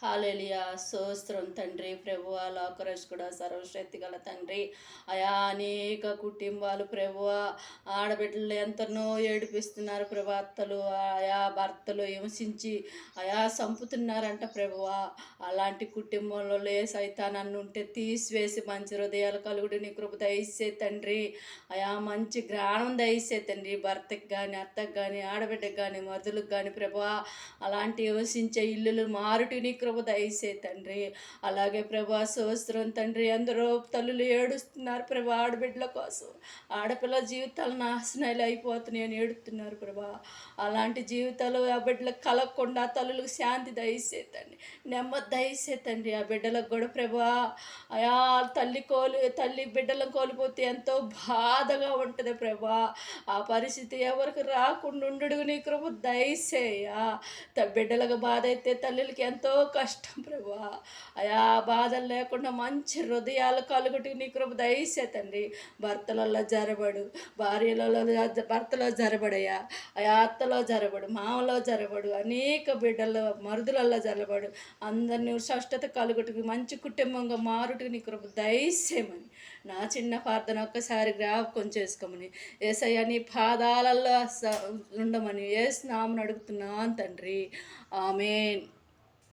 హల్లెలూయా స్తోత్రం తండ్రి ప్రభువా లోకరక్షకుడా సర్వశక్తి గల తండ్రి అయా అనేక కుటుంబాలు ప్రభువా ఆడబిడ్డలు ఎంతనో ఏడిపిస్తున్నారు ప్రభా అత్తలు ఆయా భర్తలు హింసించి అయా చంపుతున్నారంట ప్రభువా అలాంటి కుటుంబంలో ఏ సైతానన్ను ఉంటే తీసివేసి మంచి హృదయాలు కలుగుడు నీ కృప దయచే తండ్రి అయా మంచి జ్ఞానం దయచే తండ్రి భర్తకి కానీ అత్తకి కానీ ఆడబిడ్డకి కానీ మరుదులకు కానీ ప్రభా అలాంటి హింసించే ఇల్లులు మారుటి నీ కృప దయచే తండ్రి. అలాగే ప్రభా స్తోత్రం తండ్రి, ఎందరో తల్లులు ఏడుస్తున్నారు ప్రభా ఆడబిడ్డల కోసం. ఆడపిల్ల జీవితాలు నాశనాలు అయిపోతున్నాయి అని ఏడుతున్నారు ప్రభా. అలాంటి జీవితాలు ఆ బిడ్డలకు కలగకుండా తల్లులకు శాంతి దయచే తండ్రి, నెమ్మది దయచే తండ్రి. ఆ బిడ్డలకు కూడా ప్రభా అయా తల్లి బిడ్డలను కోల్పోతే ఎంతో బాధగా ఉంటుంది ప్రభా. ఆ పరిస్థితి ఎవరికి రాకుండా ఉండడు నీ కృప దయచేయ్యా. బిడ్డలకు బాధ అయితే తల్లులకి ఎంతో కష్టం ప్రభా. అయా బాధలు లేకుండా మంచి హృదయాలు కలుగుటి నీ కృప దయచే తండ్రి. భర్తలలో జరబడు, భార్యలలో భర్తలో జరబడయ్యా, అయా అత్తలో జరబడు, మామలో జరబడు, అనేక బిడ్డల మరుదులలో జరబడు. అందరినీ స్పష్టత కలుగుటికి మంచి కుటుంబంగా మారుటికి నీ కృప దయచేయమని నా చిన్న ప్రార్థన ఒక్కసారి జ్ఞాపకం చేసుకోమని యేసయ్య నీ పాదాలలో ఉండమని యేసు నామమున అడుగుతున్నాను తండ్రి. ఆమేన్.